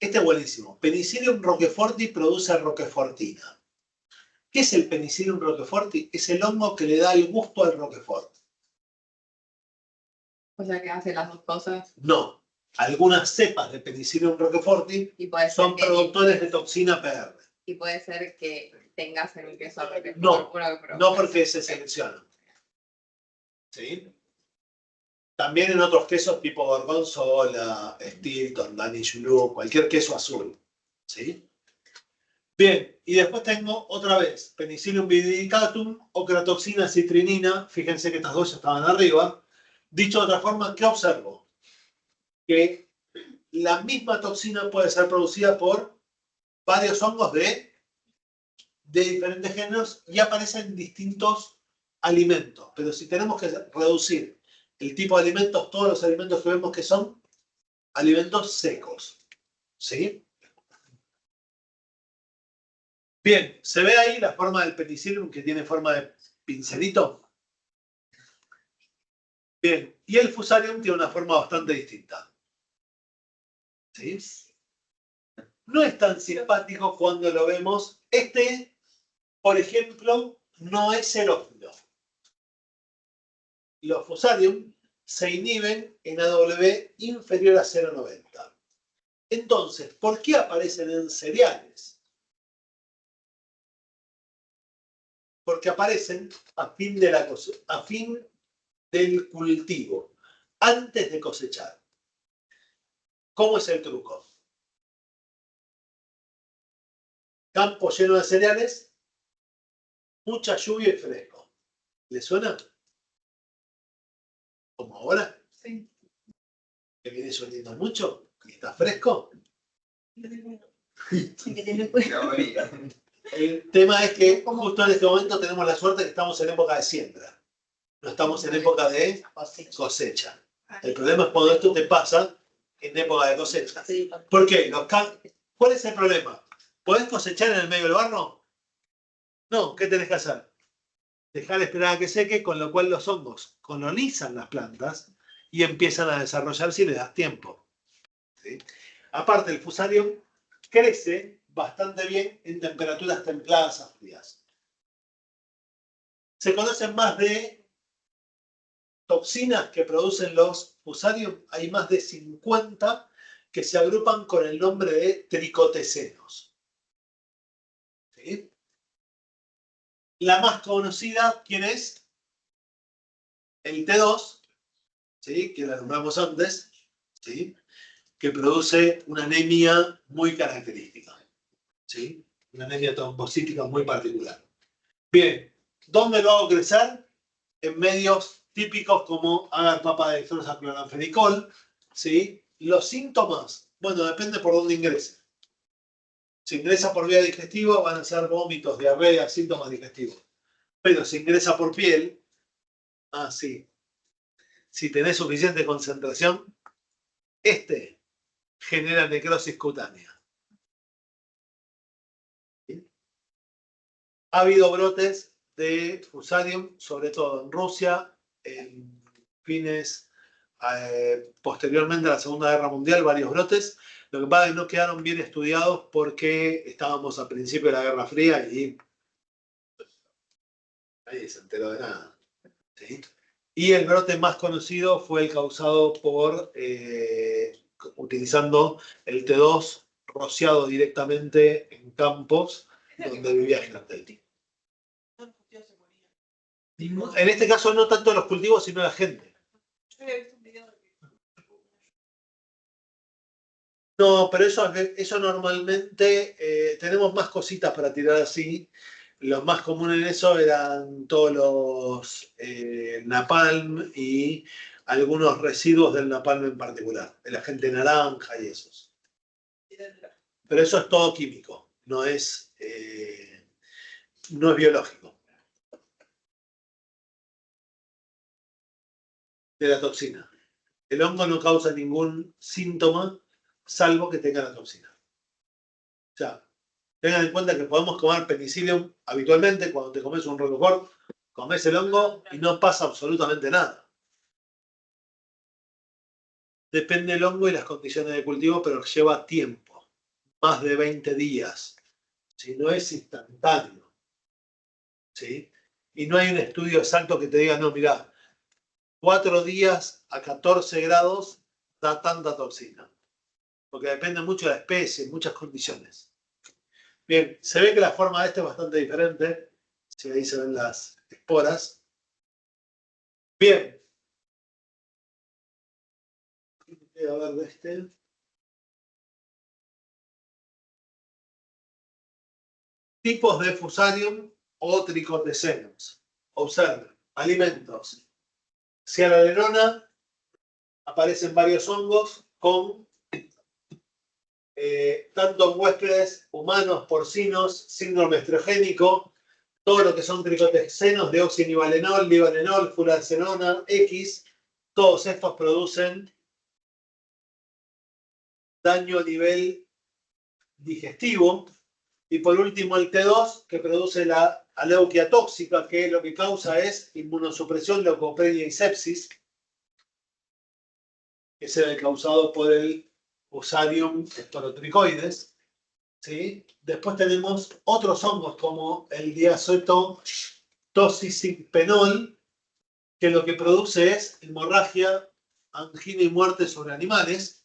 Este es buenísimo. Penicillium roqueforti produce roquefortina. ¿Qué es el Penicillium roqueforti? Es el hongo que le da el gusto al roquefort. O sea que hace las dos cosas. No. Algunas cepas de Penicillium roqueforti Y puede ser son que, productores de toxina PR. y puede ser que tengas en un queso roquefort No, uno que produce. No porque se seleccionan. ¿Sí? También en otros quesos tipo gorgonzola, Stilton, Danish Blue, cualquier queso azul. ¿Sí? Bien, y después tengo otra vez Penicillium vidicatum, ocratoxina citrinina. Fíjense que estas dos ya estaban arriba. Dicho de otra forma, ¿qué observo? Que la misma toxina puede ser producida por varios hongos de diferentes géneros y aparecen en distintos alimentos. Pero si tenemos que reducir el tipo de alimentos, todos los alimentos que vemos que son alimentos secos. ¿Sí? Bien, ¿se ve ahí la forma del penicillium que tiene forma de pincelito? Bien, y el fusarium tiene una forma bastante distinta. ¿Sí? No es tan simpático cuando lo vemos. Este, por ejemplo, no es xerófilo. Los fusarium se inhiben en AW inferior a 0,90. Entonces, ¿por qué aparecen en cereales? Porque aparecen a fin del cultivo, antes de cosechar. ¿Cómo es el truco? Campo lleno de cereales, mucha lluvia y fresco. ¿Le suena? ¿Como ahora? Sí. ¿Que viene lloviendo mucho? ¿Y está fresco? Teoría. El tema es que justo en este momento tenemos la suerte que estamos en época de siembra. No estamos en época de cosecha. El problema es cuando esto te pasa en época de cosecha. ¿Por qué? ¿Cuál es el problema? ¿Podés cosechar en el medio del barro? No, ¿qué tenés que hacer? Dejar esperar a que seque, con lo cual los hongos colonizan las plantas y empiezan a desarrollar si le das tiempo. ¿Sí? Aparte, el fusarium crece bastante bien en temperaturas templadas a frías. Se conocen más de toxinas que producen los fusarium. Hay más de 50 que se agrupan con el nombre de tricotecenos. ¿Sí? La más conocida, ¿quién es? El T2, ¿sí? Que la nombramos antes, ¿sí? Que produce una anemia muy característica. ¿Sí? Una anemia trombocítica muy particular. Bien, ¿dónde lo hago crecer? En medios típicos como agar papa de cloranfenicol. ¿Sí? Los síntomas, bueno, depende por dónde ingrese. Si ingresa por vía digestiva van a ser vómitos, diarrea, síntomas digestivos. Pero si ingresa por piel, sí. Si tenés suficiente concentración, genera necrosis cutánea. ¿Sí? Ha habido brotes de fusarium, sobre todo en Rusia, en fines posteriormente a la Segunda Guerra Mundial, varios brotes. Lo que pasa es que no quedaron bien estudiados porque estábamos a principio de la Guerra Fría y nadie se enteró de nada. ¿Sí? Y el brote más conocido fue el causado por utilizando el T2 rociado directamente en campos donde vivía gente. En este caso no tanto los cultivos, sino la gente. Yo había visto un video de que No, pero eso normalmente tenemos más cositas para tirar así. Los más comunes en eso eran todos los napalm y algunos residuos del napalm en particular, el agente naranja y esos. Pero eso es todo químico, no es biológico. De la toxina. El hongo no causa ningún síntoma salvo que tenga la toxina. O sea, tengan en cuenta que podemos comer penicillium habitualmente cuando te comes un Roquefort, comes el hongo y no pasa absolutamente nada. Depende del hongo y las condiciones de cultivo, pero lleva tiempo, más de 20 días. Si no es instantáneo. ¿Sí? Y no hay un estudio exacto que te diga, no, mirá, 4 días a 14 grados da tanta toxina. Porque depende mucho de la especie, muchas condiciones. Bien, se ve que la forma de este es bastante diferente. Si ahí se ven las esporas. Bien. A ver de este. Tipos de fusarium o tricotesenos. Observen, alimentos. Cianolerona, aparecen varios hongos con tanto en huéspedes humanos, porcinos, síndrome estrogénico, todo lo que son tricotesenos, deoxinivalenol, livalenol, furasenona, X, todos estos producen daño a nivel digestivo. Y por último el T2, que produce la aleuquia tóxica, que lo que causa es inmunosupresión, leucopenia y sepsis, que es el causado por el Fusarium esporotricoides. ¿Sí? Después tenemos otros hongos como el diacetotoxiciphenol, que lo que produce es hemorragia, angina y muerte sobre animales.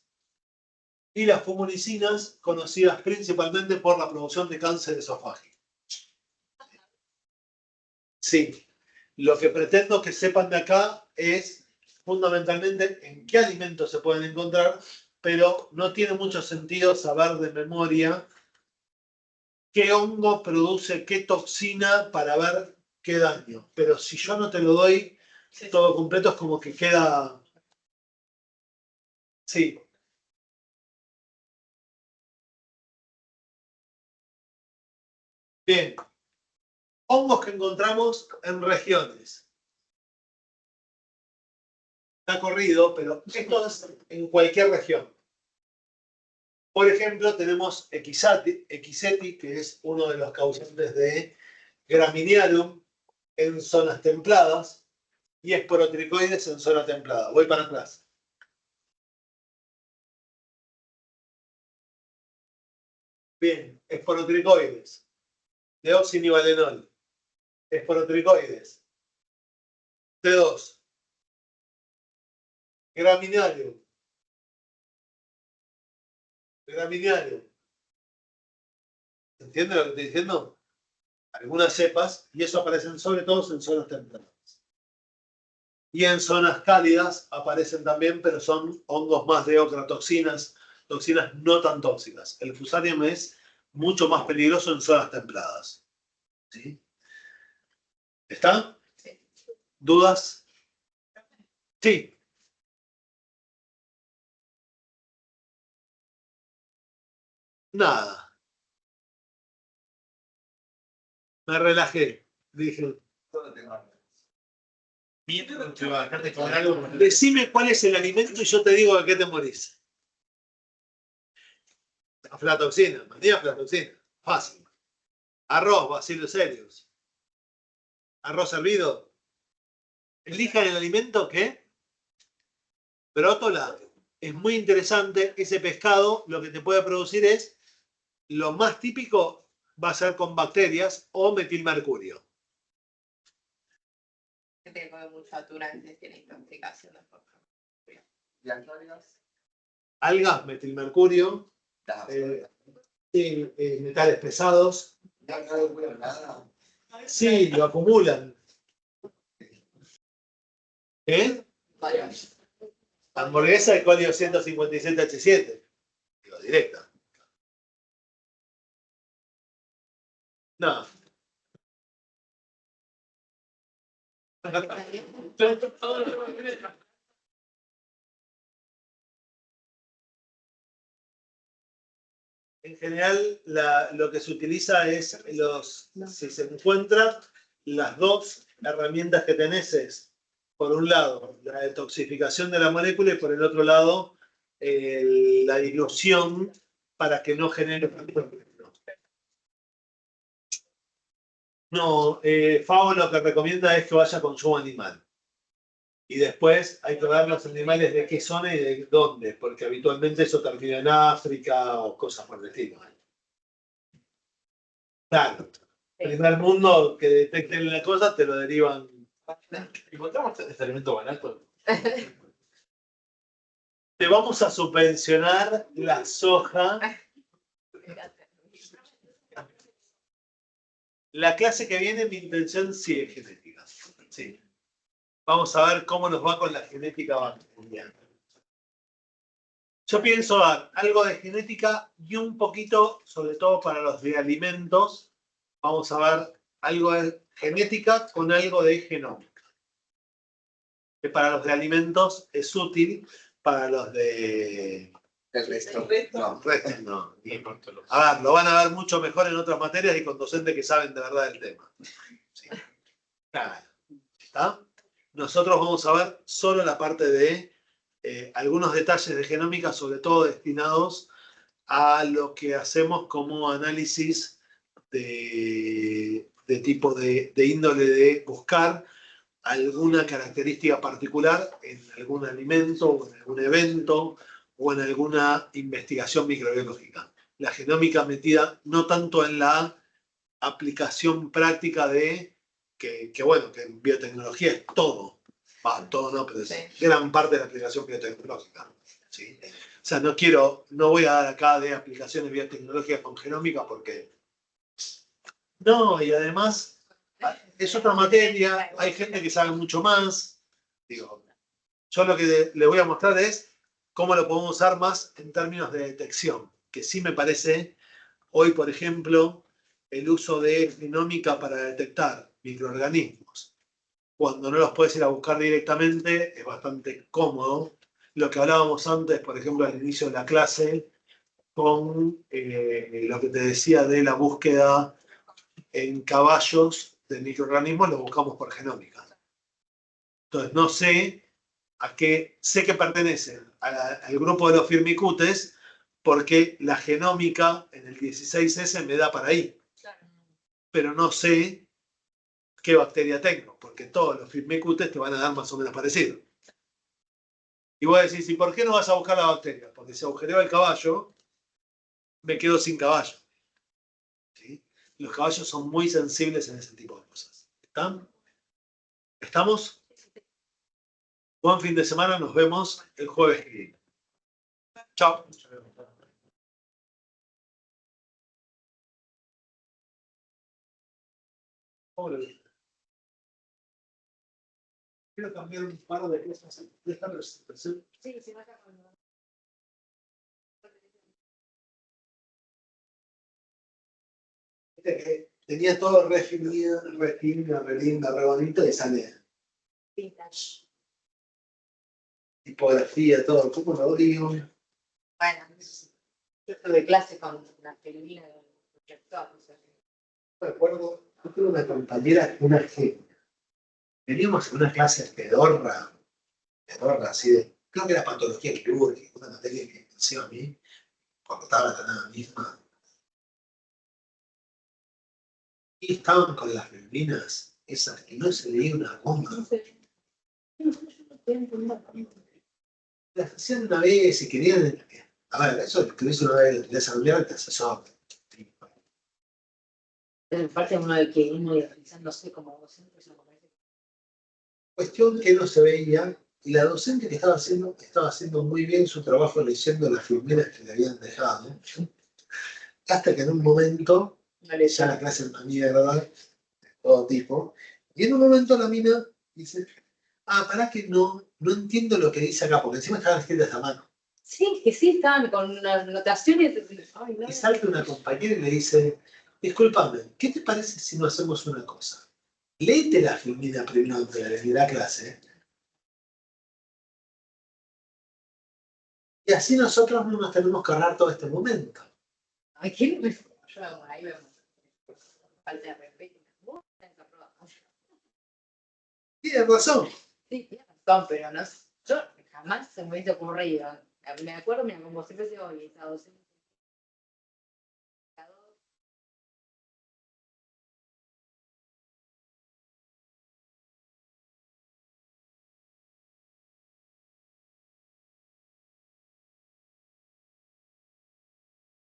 Y las fumulicinas, conocidas principalmente por la producción de cáncer esofágico. Sí, lo que pretendo que sepan de acá es fundamentalmente en qué alimentos se pueden encontrar, pero no tiene mucho sentido saber de memoria qué hongo produce qué toxina para ver qué daño. Pero si yo no te lo doy todo completo, es como que queda... Sí. Bien. Hongos que encontramos en regiones. Está corrido, pero esto es en cualquier región. Por ejemplo, tenemos Equiseti, que es uno de los causantes de Graminearum en zonas templadas y Esporotricoides en zona templada. Voy para atrás. Bien, Esporotricoides, deoxinivalenol, Esporotricoides, T2, Graminearum. ¿Entienden lo que estoy diciendo? Algunas cepas, y eso aparecen sobre todo en zonas templadas. Y en zonas cálidas aparecen también, pero son hongos más de ocratoxinas, toxinas no tan tóxicas. El fusarium es mucho más peligroso en zonas templadas. ¿Sí? ¿Está? Sí. ¿Dudas? Sí. Nada. Me relajé. Dije, Solo tengo hambre. decime cuál es el alimento y yo te digo de qué te morís. Aflatoxina, manía aflatoxina. Fácil. Arroz, Bacillus cereus. Arroz hervido. Elijan el alimento que brótola. Es muy interesante. Ese pescado lo que te puede producir es, lo más típico va a ser con bacterias o metilmercurio. Gente que come mucho atún a veces tiene intoxicación por Blanqueadas. Algas, metilmercurio, metales pesados. Ya no le nada. Sí, lo acumulan. ¿Qué? Bueno, Hamburguesa de colio 157H7. Digo, directa. No. En general, lo que se utiliza es si se encuentran las dos herramientas que tenés es, por un lado, la detoxificación de la molécula y por el otro lado, la dilución para que no genere. No, FAO lo que recomienda es que vaya a consumo animal. Y después hay que ver los animales de qué zona y de dónde, porque habitualmente eso termina en África o cosas por el estilo. Claro. Primer mundo que detecten la cosa te lo derivan. ¿Encontramos este elemento barato? Te vamos a subvencionar la soja. La clase que viene, mi intención sí es genética. Sí. Vamos a ver cómo nos va con la genética bacteriana. Yo pienso dar algo de genética y un poquito, sobre todo para los de alimentos, vamos a ver algo de genética con algo de genómica. Que para los de alimentos es útil, para los de El resto. restos no. A ver, lo van a ver mucho mejor en otras materias y con docentes que saben de verdad del tema. Sí. Claro. ¿Está? Nosotros vamos a ver solo la parte de algunos detalles de genómica, sobre todo destinados a lo que hacemos como análisis de tipo de índole de buscar alguna característica particular en algún alimento o en algún evento o en alguna investigación microbiológica. La genómica metida no tanto en la aplicación práctica de que bueno, que en biotecnología es todo. Todo no, pero es gran parte de la aplicación biotecnológica. ¿Sí? O sea, no voy a dar acá de aplicaciones biotecnológicas con genómica porque. No, y además es otra materia, hay gente que sabe mucho más. Digo, yo lo que le voy a mostrar es cómo lo podemos usar más en términos de detección, que sí me parece, hoy por ejemplo, el uso de genómica para detectar microorganismos, cuando no los puedes ir a buscar directamente, es bastante cómodo. Lo que hablábamos antes, por ejemplo, al inicio de la clase, con lo que te decía de la búsqueda en caballos de microorganismos, lo buscamos por genómica. Entonces, no sé sé que pertenecen al grupo de los firmicutes, porque la genómica en el 16S me da para ahí. Pero no sé qué bacteria tengo, porque todos los firmicutes te van a dar más o menos parecido. Y voy a decir, ¿y por qué no vas a buscar la bacteria? Porque si agujereo el caballo, me quedo sin caballo. ¿Sí? Los caballos son muy sensibles en ese tipo de cosas. ¿Están? ¿Estamos? Buen fin de semana, nos vemos el jueves que viene. Chao. Quiero cambiar un par de cosas de esta presentación. Sí, si no está con. Que tenía todo re fino, re lindo, re bonito y sale Vintage. tipografía, todo. ¿Cómo lo digo? Bueno, yo tuve clase con la Filipina del proyector. No sé. Recuerdo, yo tuve una compañera, una genia. Teníamos una clase pedorra, así de, creo que era patología quirúrgica, una materia que me hacía a mí, cuando estaba la nada misma. Y estaban con las membrinas esas, que no se leía una goma. Las hacían una vez y querían. A ver, eso lo escribís una vez, lo tenés a cambiar, te asesor. En parte uno de que uno realizándose como docente, eso me parece. Cuestión que no se veía, y la docente que estaba haciendo muy bien su trabajo leyendo las filmeras que le habían dejado, hasta que en un momento, ya la clase era una mierda, de todo tipo, y en un momento la mina dice, pará que no entiendo lo que dice acá, porque encima estaban escritas a mano. Sí, que sí, estaban con unas notaciones. Ay, no. Y salta una compañera y le dice, discúlpame, ¿qué te parece si no hacemos una cosa? Léete la filmina primero antes de la clase. Y así nosotros no nos tenemos que ahorrar todo este momento. Ay, ¿quién me... Yo ahí me... Falta de respeto. Vos tenés que aprobar. Tienes razón. Sí, tienes razón, pero no, yo jamás se me hubiese ocurrido. Me acuerdo, mira, como siempre se hoy, esa docente